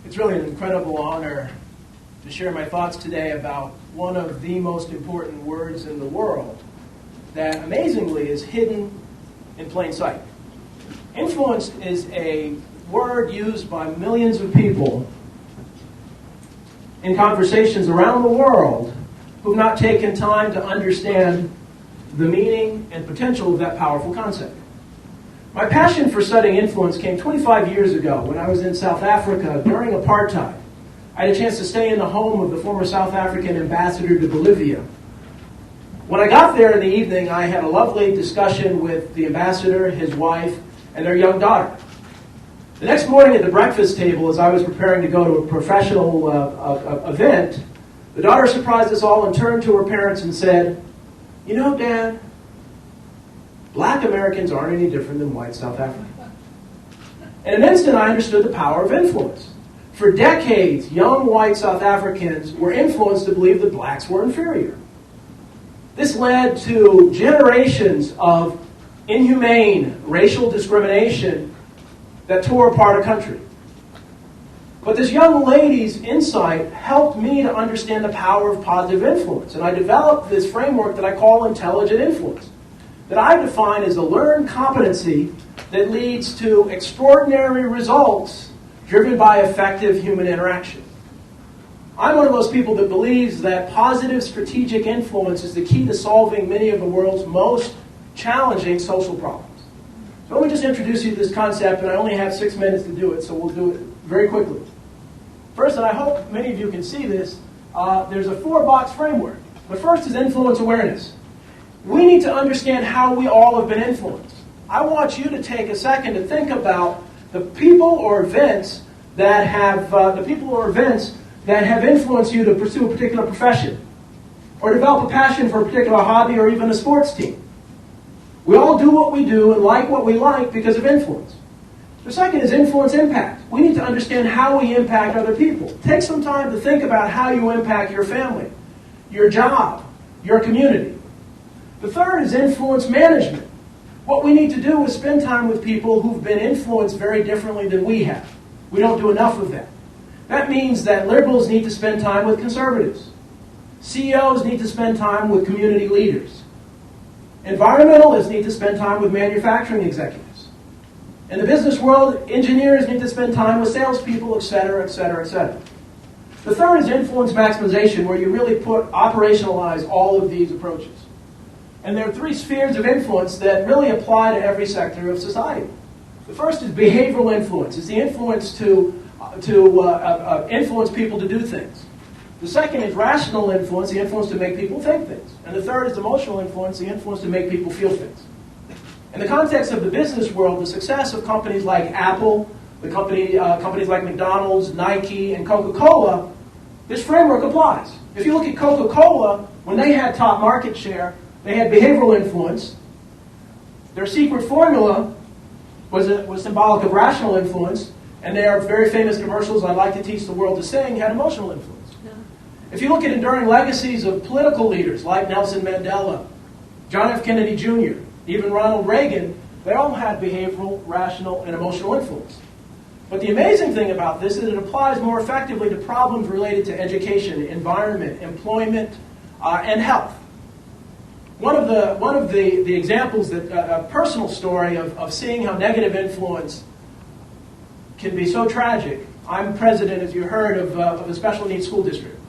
It's really an incredible honor to share my thoughts today about one of the most important words in the world that amazingly is hidden in plain sight. Influence is a word used by millions of people in conversations around the world who have not taken time to understand the meaning and potential of that powerful concept. My passion for studying influence came 25 years ago when I was in South Africa during apartheid. I had a chance to stay in the home of the former South African ambassador to Bolivia. When I got there in the evening, I had a lovely discussion with the ambassador, his wife, and their young daughter. The next morning at the breakfast table, as I was preparing to go to a professional event, the daughter surprised us all and turned to her parents and said, "You know, Dad, Black Americans aren't any different than white South Africans." In an instant, I understood the power of influence. For decades, young white South Africans were influenced to believe that blacks were inferior. This led to generations of inhumane racial discrimination that tore apart a country. But this young lady's insight helped me to understand the power of positive influence, and I developed this framework that I call intelligent influence, that I define as a learned competency that leads to extraordinary results driven by effective human interaction. I'm one of those people that believes that positive strategic influence is the key to solving many of the world's most challenging social problems. So let me just introduce you to this concept, and I only have 6 minutes to do it, so we'll do it very quickly. First, and I hope many of you can see this, there's a 4-box framework. The first is influence awareness. We need to understand how we all have been influenced. I want you to take a second to think about the people or events that have influenced you to pursue a particular profession, or develop a passion for a particular hobby, or even a sports team. We all do what we do and like what we like because of influence. The second is influence impact. We need to understand how we impact other people. Take some time to think about how you impact your family, your job, your community. The third is influence management. What we need to do is spend time with people who've been influenced very differently than we have. We don't do enough of that. That means that liberals need to spend time with conservatives. CEOs need to spend time with community leaders. Environmentalists need to spend time with manufacturing executives. In the business world, engineers need to spend time with salespeople, etc., etc., etc. The third is influence maximization, where you really operationalize all of these approaches. And there are 3 spheres of influence that really apply to every sector of society. The first is behavioral influence. It's the influence to influence people to do things. The second is rational influence, the influence to make people think things. And the third is emotional influence, the influence to make people feel things. In the context of the business world, the success of companies like Apple, companies like McDonald's, Nike, and Coca-Cola, this framework applies. If you look at Coca-Cola, when they had top market share, they had behavioral influence. Their secret formula was symbolic of rational influence, and their very famous commercials, "I'd like to teach the world to sing," had emotional influence. Yeah. If you look at enduring legacies of political leaders like Nelson Mandela, John F. Kennedy Jr., even Ronald Reagan, they all had behavioral, rational, and emotional influence. But the amazing thing about this is that it applies more effectively to problems related to education, environment, employment, and health. One of the examples, that a personal story of seeing how negative influence can be so tragic. I'm president, as you heard, of a special needs school district.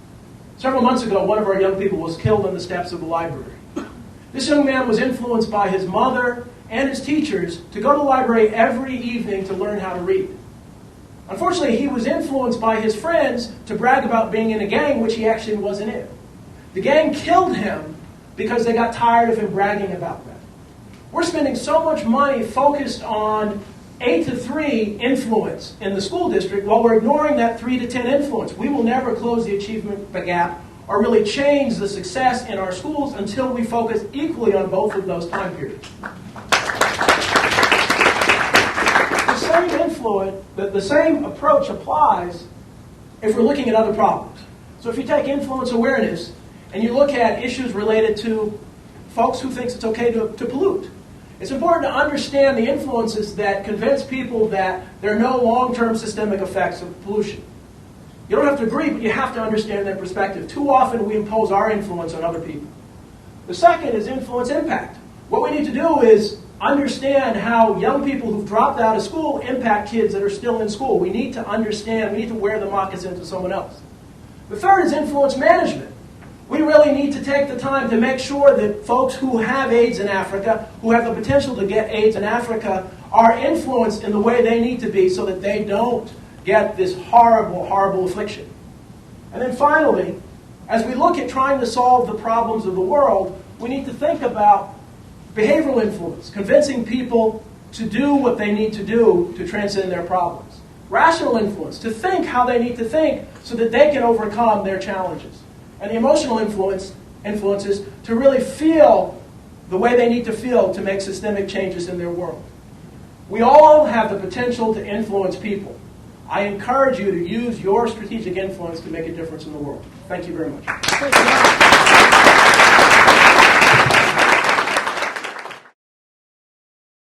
Several months ago, one of our young people was killed on the steps of the library. This young man was influenced by his mother and his teachers to go to the library every evening to learn how to read. Unfortunately, he was influenced by his friends to brag about being in a gang, which he actually wasn't in. The gang killed him because they got tired of him bragging about that. We're spending so much money focused on 8 to 3 influence in the school district while we're ignoring that 3 to 10 influence. We will never close the achievement gap or really change the success in our schools until we focus equally on both of those time periods. The same approach applies if we're looking at other problems. So if you take influence awareness and you look at issues related to folks who think it's okay to pollute, it's important to understand the influences that convince people that there are no long-term systemic effects of pollution. You don't have to agree, but you have to understand their perspective. Too often we impose our influence on other people. The second is influence impact. What we need to do is understand how young people who've dropped out of school impact kids that are still in school. We need to understand, we need to wear the moccasins to someone else. The third is influence management. We really need to take the time to make sure that folks who have AIDS in Africa, who have the potential to get AIDS in Africa, are influenced in the way they need to be so that they don't get this horrible, horrible affliction. And then finally, as we look at trying to solve the problems of the world, we need to think about behavioral influence, convincing people to do what they need to do to transcend their problems. Rational influence, to think how they need to think so that they can overcome their challenges. And the emotional influences to really feel the way they need to feel to make systemic changes in their world. We all have the potential to influence people. I encourage you to use your strategic influence to make a difference in the world. Thank you very much.